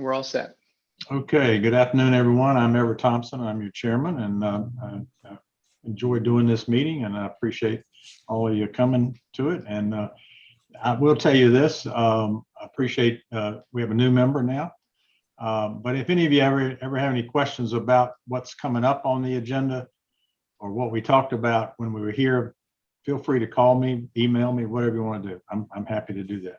And we're all set. Okay, good afternoon, everyone. I'm Everett Thompson. I'm your chairman, and I enjoy doing this meeting, and I appreciate all of you coming to it. And I will tell you this, I appreciate, we have a new member now. But if any of you ever have any questions about what's coming up on the agenda or what we talked about when we were here, feel free to call me, email me, whatever you want to do. I'm happy to do that.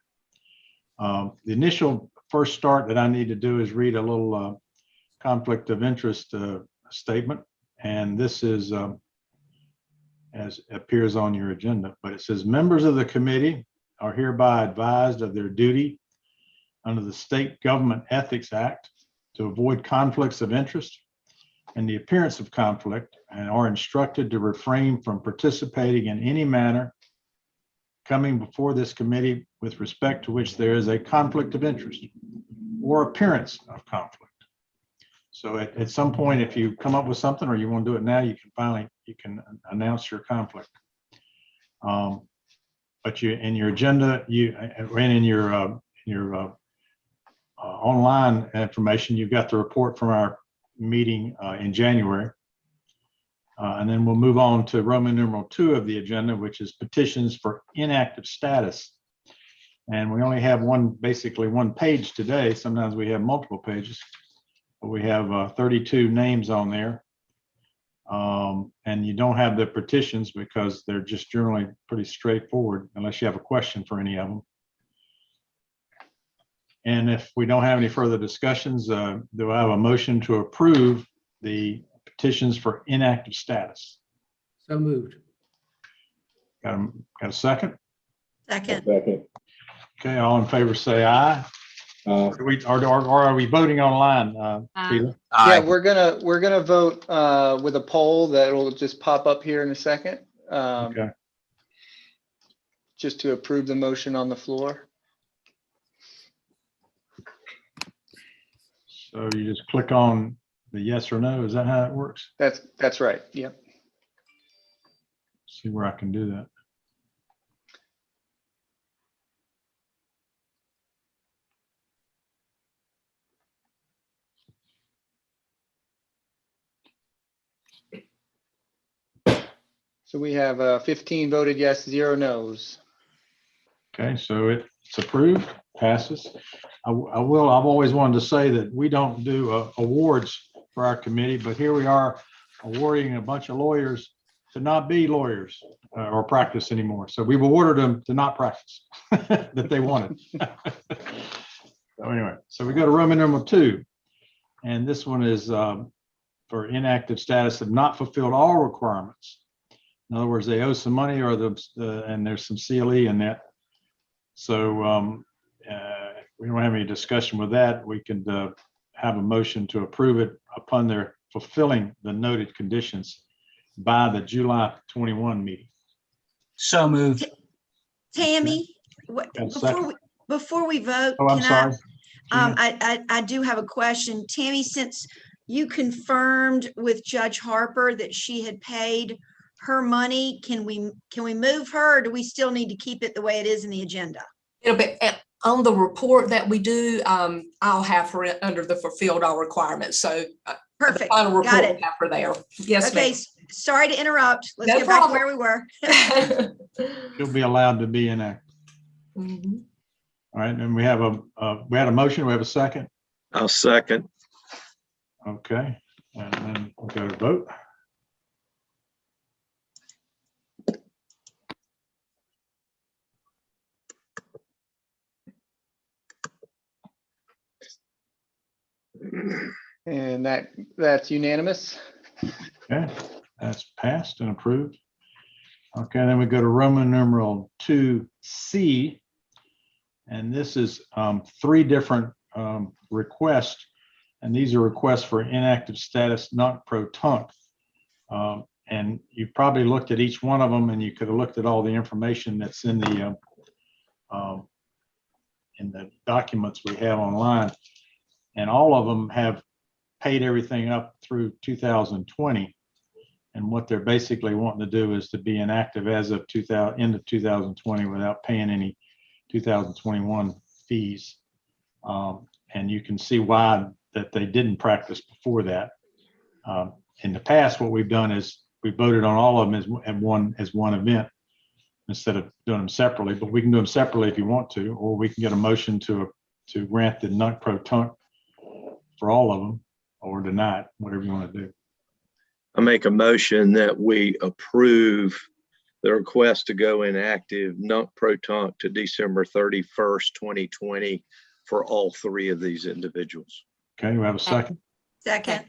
The initial first start that I need to do is read a little conflict of interest statement. And this is as appears on your agenda, but it says members of the committee are hereby advised of their duty under the State Government Ethics Act to avoid conflicts of interest and the appearance of conflict, and are instructed to refrain from participating in any manner coming before this committee with respect to which there is a conflict of interest or appearance of conflict. So at some point, if you come up with something or you want to do it now, you can announce your conflict. But you in your agenda, and in your online information, you've got the report from our meeting in January. And then we'll move on to Roman numeral 2 of the agenda, which is petitions for inactive status. And we only have basically one page today. Sometimes we have multiple pages, but we have 32 names on there. And you don't have the petitions because they're just generally pretty straightforward unless you have a question for any of them. And if we don't have any further discussions, do I have a motion to approve the petitions for inactive status? So moved. Got a second? Second. Okay, all in favor say aye. Or are we voting online, Sheila? Yeah, we're gonna vote with a poll that will just pop up here in a second. Okay. Just to approve the motion on the floor. So you just click on the yes or no. Is that how it works? That's right. Yep. See where I can do that. So we have 15 voted yes, 0 no's. Okay, so it's approved, passes. I've always wanted to say that we don't do awards for our committee, but here we are awarding a bunch of lawyers to not be lawyers or practice anymore. So we've awarded them to not practice that they wanted. So anyway, so we go to Roman numeral 2, and this one is for inactive status have not fulfilled all requirements. In other words, they owe some money, or and there's some CLE in that. So we don't have any discussion with that. We can have a motion to approve it upon their fulfilling the noted conditions by the July 21 meeting. So moved. Tammy, before we vote, Oh, I'm sorry. I do have a question. Tammy, since you confirmed with Judge Harper that she had paid her money, can we move her, or do we still need to keep it the way it is in the agenda? It'll be on the report that we do. I'll have her under the fulfilled all requirements. So Perfect. the final report Got it. will have her there. Yes, Okay, sorry to interrupt. Let's No get back to problem. where we were. ma'am. She'll be allowed to be inactive. Mhm. All right, and we had a motion. We have a second. I'll second. Okay, and then we'll go to vote. And that's unanimous. Okay, that's passed and approved. Okay, then we go to Roman numeral 2C. And this is 3 different requests. And these are requests for inactive status not pro tunc. And you probably looked at each one of them, and you could have looked at all the information that's in the documents we have online. And all of them have paid everything up through 2020. And what they're basically wanting to do is to be inactive as of end of 2020 without paying any 2021 fees. And you can see why that they didn't practice before that. In the past, what we've done is we voted on all of them as one event instead of doing them separately, but we can do them separately if you want to, or we can get a motion to grant the nunc pro tunc for all of them or deny it, whatever you want to do. I make a motion that we approve the request to go inactive nunc pro tunc to December 31st, 2020 for all three of these individuals. Okay, we have a second? Second.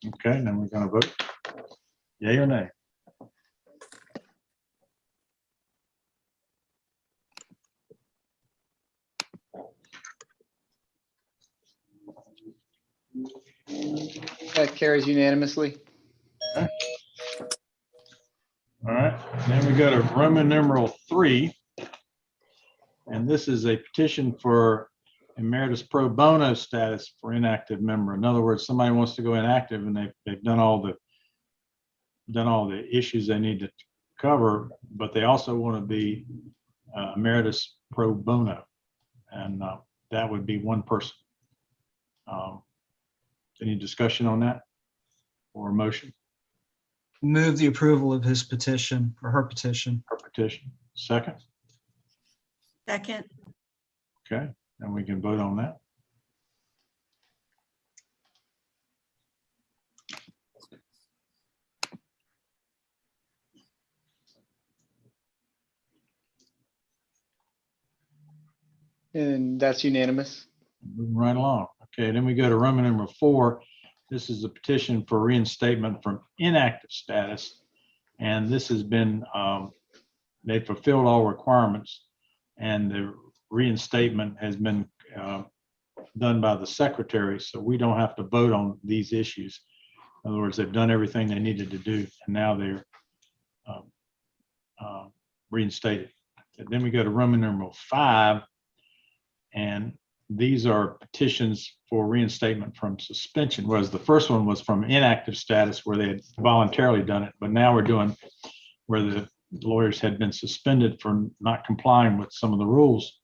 Okay, then we're gonna vote. Yay or nay? That carries unanimously. All right, then we go to Roman numeral 3. And this is a petition for emeritus pro bono status for inactive member. In other words, somebody wants to go inactive and they've done all the issues they need to cover, but they also want to be emeritus pro bono. And that would be one person. Any discussion on that or a motion? Move the approval of his petition or her petition. Or petition? Second? Second. Okay, and we can vote on that. And that's unanimous. Moving right along. Okay, then we go to Roman number 4. This is a petition for reinstatement from inactive status. And this has been, they fulfilled all requirements and the reinstatement has been done by the secretary. So we don't have to vote on these issues. In other words, they've done everything they needed to do and now they're reinstated. And then we go to Roman numeral 5. And these are petitions for reinstatement from suspension, whereas the first one was from inactive status where they had voluntarily done it. But now we're doing where the lawyers had been suspended for not complying with some of the rules.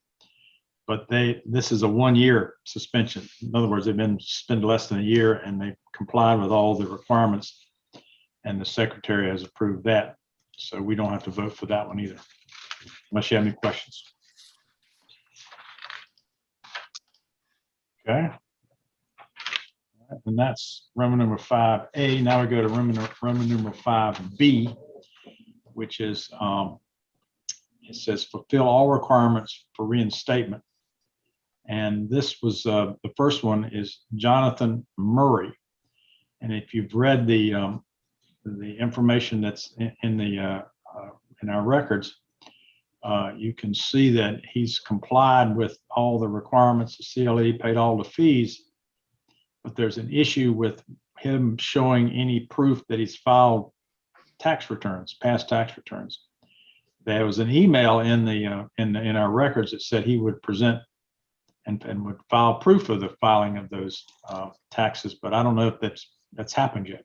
But this is a 1-year suspension. In other words, they've been suspended less than a year and they complied with all the requirements. And the secretary has approved that. So we don't have to vote for that one either, unless you have any questions. Okay. And that's Roman number 5A. Now we go to Roman number 5B, which is, it says fulfill all requirements for reinstatement. And this was, the first one is Jonathan Murray. And if you've read the information that's in our records, you can see that he's complied with all the requirements of CLE, paid all the fees, but there's an issue with him showing any proof that he's filed tax returns, past tax returns. There was an email in our records that said he would present and would file proof of the filing of those taxes, but I don't know if that's happened yet.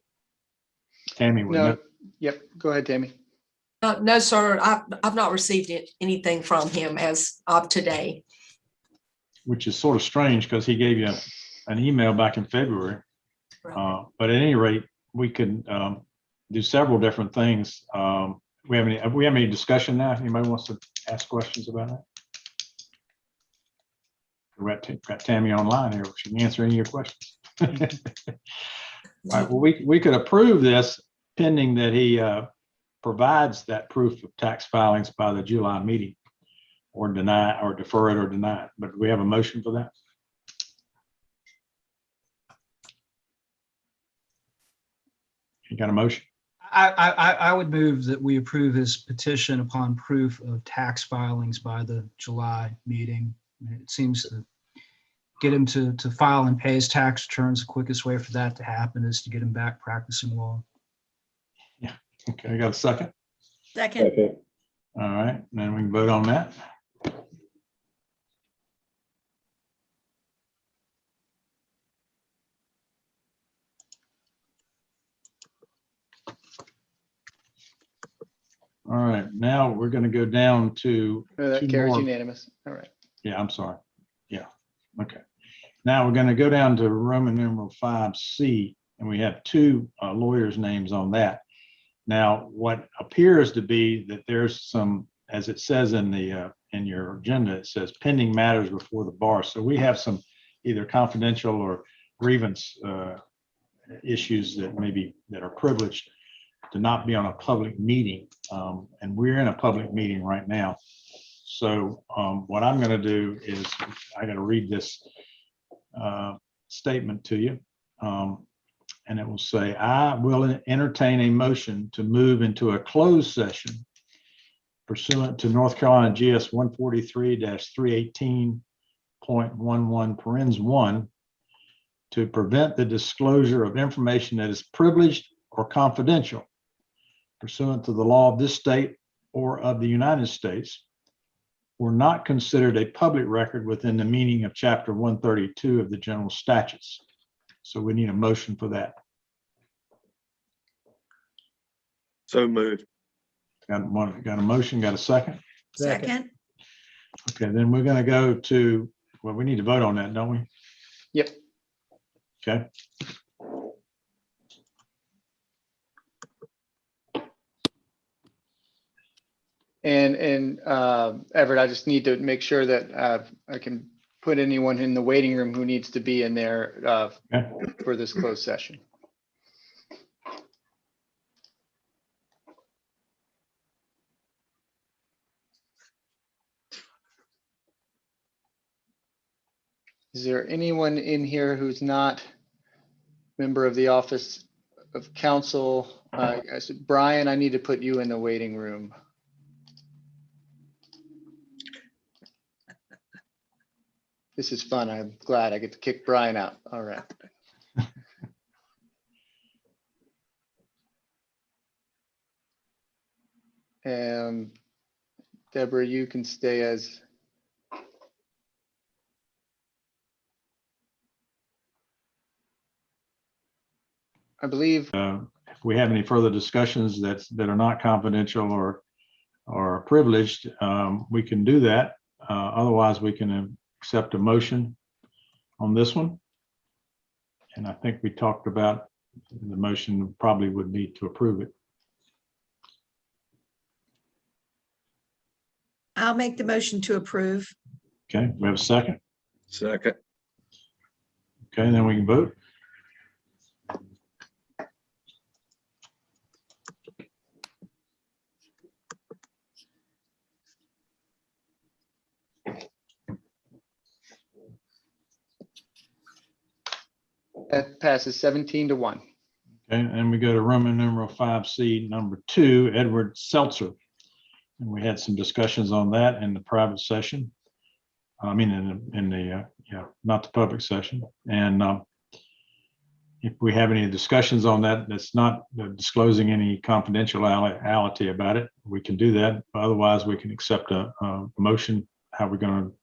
Tammy, would No, know? yep, go ahead, Tammy. No, sir, I've not received anything from him as of today. Which is sort of strange because he gave you an email back in February. Right. But at any rate, we can do several different things. We have any discussion now? Anybody wants to ask questions about that? We got Tammy online here. She can answer any of your questions. All right, well, we could approve this pending that he provides that proof of tax filings by the July meeting, or deny or defer it or deny it. But we have a motion for that. You got a motion? I would move that we approve his petition upon proof of tax filings by the July meeting. It seems to get him to file and pay his tax returns. The quickest way for that to happen is to get him back practicing law. Okay, I got a second. Second. All right, then we can vote on that. All right, now we're going to go down to No, that two carries more. unanimous. All right. Yeah, I'm sorry. Yeah, okay. Now we're going to go down to Roman numeral 5C, and we have two lawyers' names on that. Now, what appears to be that there's some, as it says in the in your agenda, it says pending matters before the bar. So we have some either confidential or grievance issues that maybe that are privileged to not be on a public meeting. And we're in a public meeting right now. So what I'm going to do is I got to read this statement to you. And it will say, I will entertain a motion to move into a closed session pursuant to North Carolina GS 143-318.11 parens 1 to prevent the disclosure of information that is privileged or confidential pursuant to the law of this state or of the United States, or not considered a public record within the meaning of Chapter 132 of the General Statutes. So we need a motion for that. So moved. Got a motion, got a second? Second. Okay, then we're gonna go to, well, we need to vote on that, don't we? Yep. Okay. And Everett, I just need to make sure that I can put anyone in the waiting room who needs to be in there Okay. for this closed session. Is there anyone in here who's not member of the Office of Counsel? I said, Brian, I need to put you in the waiting room. This is fun. I'm glad I get to kick Brian out. All right. And Deborah, you can stay as. I believe, If we have any further discussions that are not confidential or privileged, we can do that. Otherwise, we can accept a motion on this one. And I think we talked about the motion probably would be to approve it. I'll make the motion to approve. Okay, we have a second. Second. Okay, then we can vote. that passes 17-1. Okay, and we go to Roman numeral 5C, number 2, Edward Seltzer. And we had some discussions on that in the private session. I mean, in the not the public session. And if we have any discussions on that, that's not disclosing any confidentiality about it, we can do that. Otherwise, we can accept a motion. How we're going to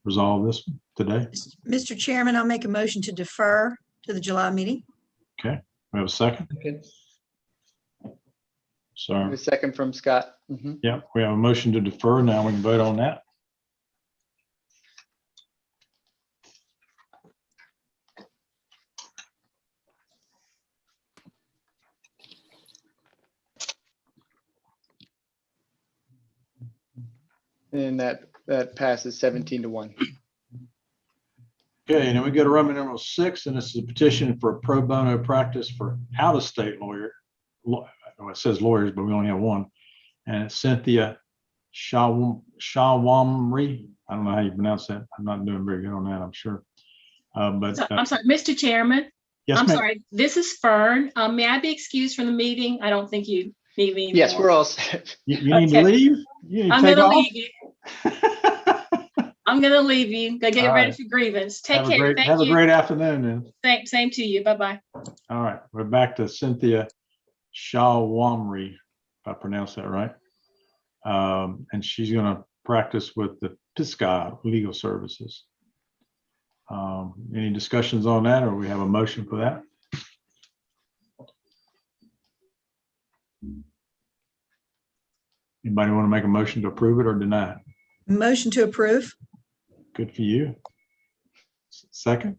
resolve this today? Mr. Chairman, I'll make a motion to defer to the July meeting. Okay, we have a second. Sorry. A second from Scott. Mhm. Yeah, we have a motion to defer. Now we can vote on that. And that passes 17-1. Okay, and then we go to Roman numeral 6, and this is a petition for a pro bono practice for out-of-state lawyer. Well, it says lawyers, but we only have one. And it's Cynthia Shawamri. I don't know how you pronounce that. I'm not doing very good on that, I'm sure. But I'm sorry, Mr. Chairman. yes, I'm ma'am. sorry. This is Fern. May I be excused from the meeting? I don't think you need me. Yes, anymore. we're all set. You need to Okay. leave? You need to I'm take gonna off? leave you. I'm gonna leave you. Go get All ready right. for grievance. Take Have a care. great, Thank have a you. great afternoon then. Same to you. Bye-bye. All right, we're back to Cynthia Shawamri, if I pronounced that right. And she's going to practice with the Pisgah Legal Services. Any discussions on that, or we have a motion for that? Anybody want to make a motion to approve it or deny it? Motion to approve. Good for you. Second?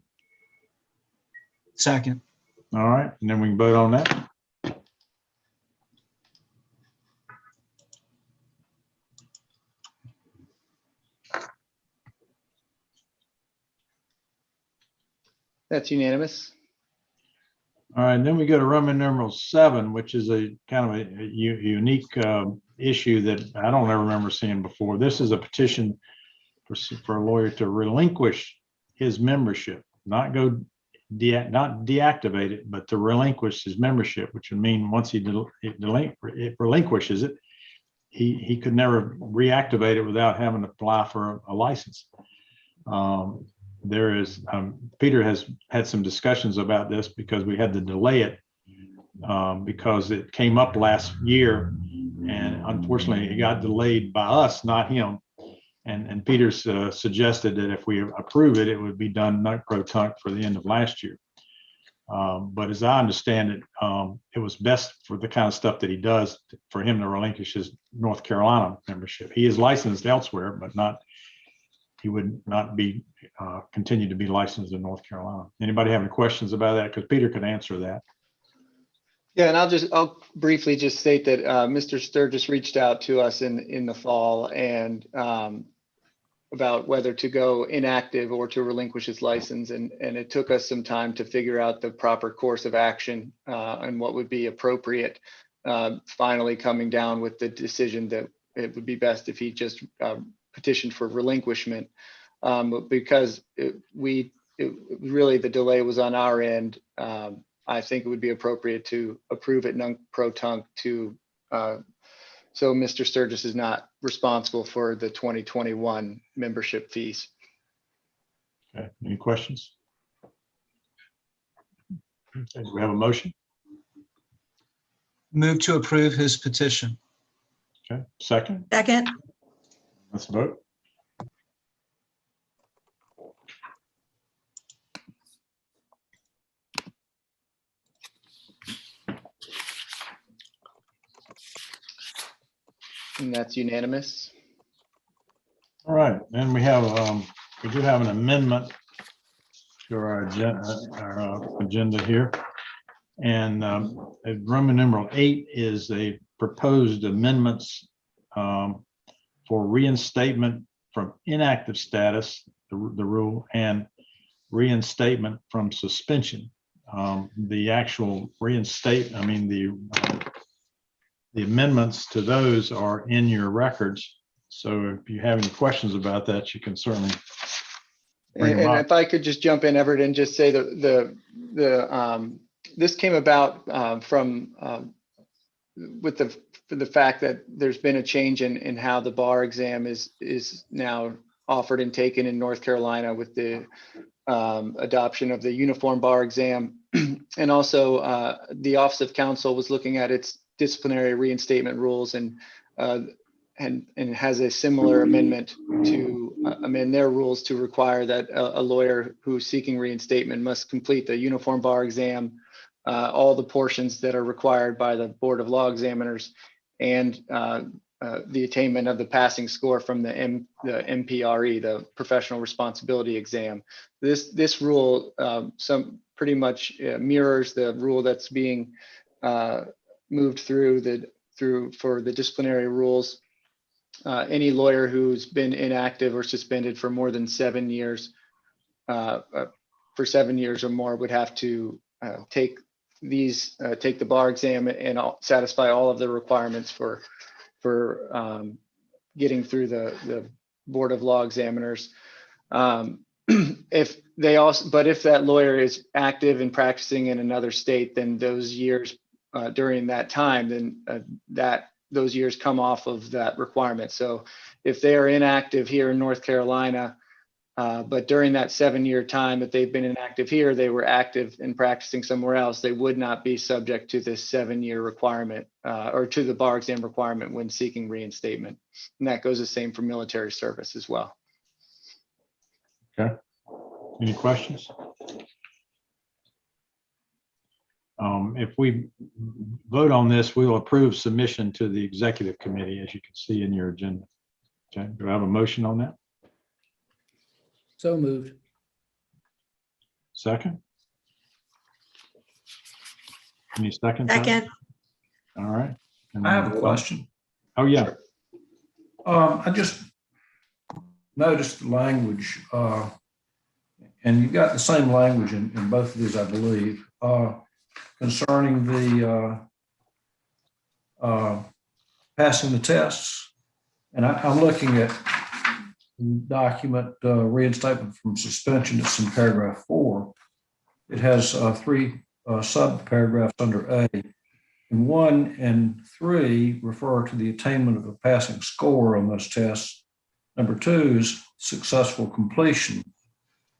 Second. All right, and then we can vote on that. That's unanimous. All right, then we go to Roman numeral 7, which is a kind of a unique issue that I don't ever remember seeing before. This is a petition for a lawyer to relinquish his membership, not deactivate it, but to relinquish his membership, which would mean once he relinquishes it, he could never reactivate it without having to apply for a license. Peter has had some discussions about this because we had to delay it because it came up last year, and unfortunately it got delayed by us, not him. And Peter's suggested that if we approve it, it would be done nunc-pro-tunc for the end of last year. But as I understand it, it was best for the kind of stuff that he does for him to relinquish his North Carolina membership. He is licensed elsewhere, but he would not be continue to be licensed in North Carolina. Anybody have any questions about that? Because Peter could answer that. Yeah, and I'll briefly just state that Mr. Sturgis reached out to us in the fall and about whether to go inactive or to relinquish his license. And it took us some time to figure out the proper course of action and what would be appropriate, finally coming down with the decision that it would be best if he just petitioned for relinquishment. Because really the delay was on our end. I think it would be appropriate to approve it nunc-pro-tunc so Mr. Sturgis is not responsible for the 2021 membership fees. Okay, any questions? Okay, do we have a motion? Move to approve his petition. Okay, second, Second. let's vote. And that's unanimous. All right, then we have, we do have an amendment to our agenda here. And Roman numeral 8 is a proposed amendments for reinstatement from inactive status, the rule, and reinstatement from suspension. The actual reinstate, I mean, the amendments to those are in your records. So if you have any questions about that, you can certainly bring them And up. if I could just jump in, Everett, and just say this came about with the fact that there's been a change in how the bar exam is now offered and taken in North Carolina with the adoption of the uniform bar exam. And also the Office of Counsel was looking at its disciplinary reinstatement rules and has a similar amendment to amend their rules to require that a lawyer who's seeking reinstatement must complete the uniform bar exam, all the portions that are required by the Board of Law Examiners, and the attainment of the passing score from the MPRE, the Professional Responsibility Exam. This rule pretty much mirrors the rule that's being moved through for the disciplinary rules. Any lawyer who's been inactive or suspended for more than 7 years, for 7 years or more, would have to take the bar exam and satisfy all of the requirements for getting through the Board of Law Examiners. If that lawyer is active and practicing in another state, then those years during that time, then those years come off of that requirement. So if they are inactive here in North Carolina, but during that 7-year time that they've been inactive here, they were active and practicing somewhere else, they would not be subject to this 7-year requirement or to the bar exam requirement when seeking reinstatement. And that goes the same for military service as well. Okay, any questions? If we vote on this, we will approve submission to the executive committee, as you can see in your agenda. Okay, do I have a motion on that? So moved. Second? Any second? Tom? Second, All right. And I have a then- question. Oh, yeah. I just noticed the language, and you got the same language in both of these, I believe, concerning the passing the tests. And I'm looking at the document reinstatement from suspension. It's in paragraph 4. It has 3 sub-paragraphs under A. And 1 and 3 refer to the attainment of a passing score on those tests. Number 2 is successful completion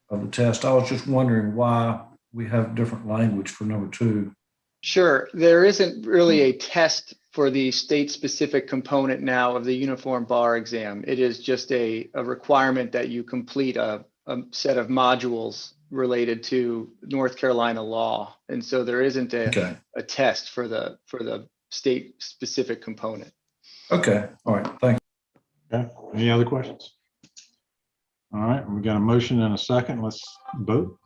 of the test. I was just wondering why we have different language for number 2. Sure, there isn't really a test for the state-specific component now of the uniform bar exam. It is just a requirement that you complete a set of modules related to North Carolina law. And so there isn't Okay. a test for the state-specific component. Okay. All right. Thank you. Okay. Any other questions? All right, we got a motion and a second. Let's vote.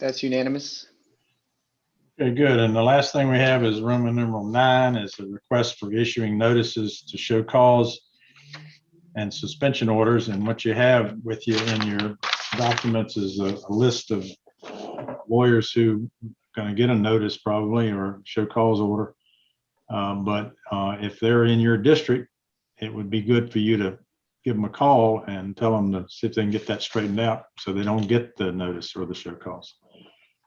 That's unanimous. Okay, good. And the last thing we have is Roman numeral 9 is a request for issuing notices to show cause and suspension orders. And what you have with you in your documents is a list of lawyers who are going to get a notice probably or show cause order. But if they're in your district, it would be good for you to give them a call and tell them to see if they can get that straightened out so they don't get the notice or the show cause.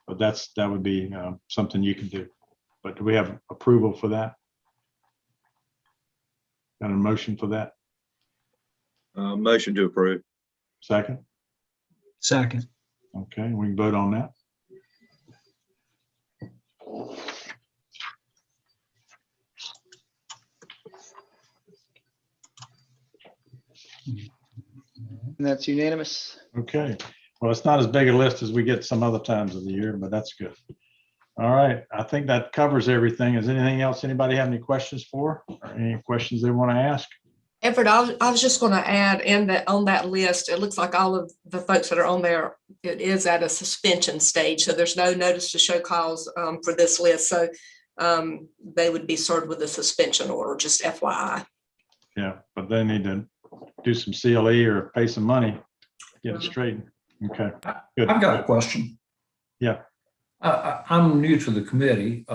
But that would be something you can do. But do we have approval for that? Got a motion for that? Motion to approve. Second? Second. Okay, we can vote on that. And that's unanimous. Okay, well, it's not as big a list as we get some other times of the year, but that's good. All right, I think that covers everything. Is anything else anybody have any questions for or any questions they want to ask? Everett, I was just going to add on that list, it looks like all of the folks that are on there, it is at a suspension stage. So there's no notice to show cause for this list. So they would be served with a suspension order, just FYI. Yeah, but they need to do some CLE or pay some money, get it straightened. Okay, good. I've got a question. Yeah. I'm new to the committee,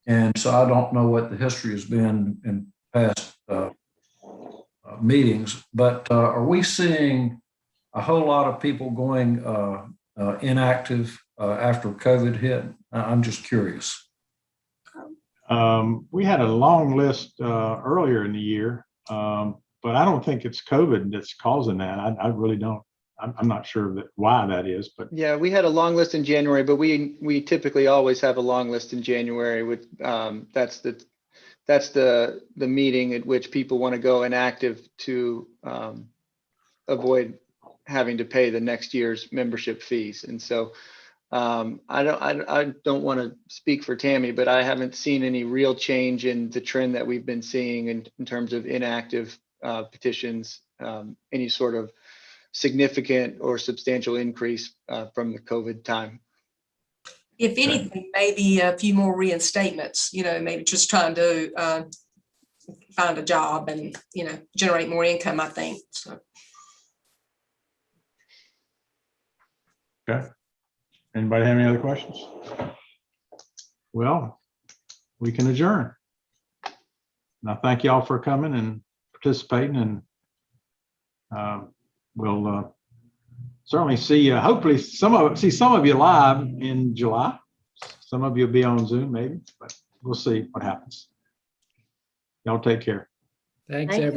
and so I don't know what the history has been in past meetings, but are we seeing a whole lot of people going inactive after COVID hit? I'm just curious. We had a long list earlier in the year, but I don't think it's COVID that's causing that. I really don't. I'm not sure why that is, but Yeah, we had a long list in January, but we typically always have a long list in January with, that's the meeting at which people want to go inactive to avoid having to pay the next year's membership fees. And so I don't want to speak for Tammy, but I haven't seen any real change in the trend that we've been seeing in terms of inactive petitions, any sort of significant or substantial increase from the COVID time. If anything, maybe a few more reinstatements, maybe just trying to find a job and, generate more income, I think. So. okay. Anybody have any other questions? Well, we can adjourn. And I thank y'all for coming and participating, and we'll certainly see hopefully some of you live in July. Some of you will be on Zoom maybe, but we'll see what happens. Y'all take care. Thanks, Thank you, everyone.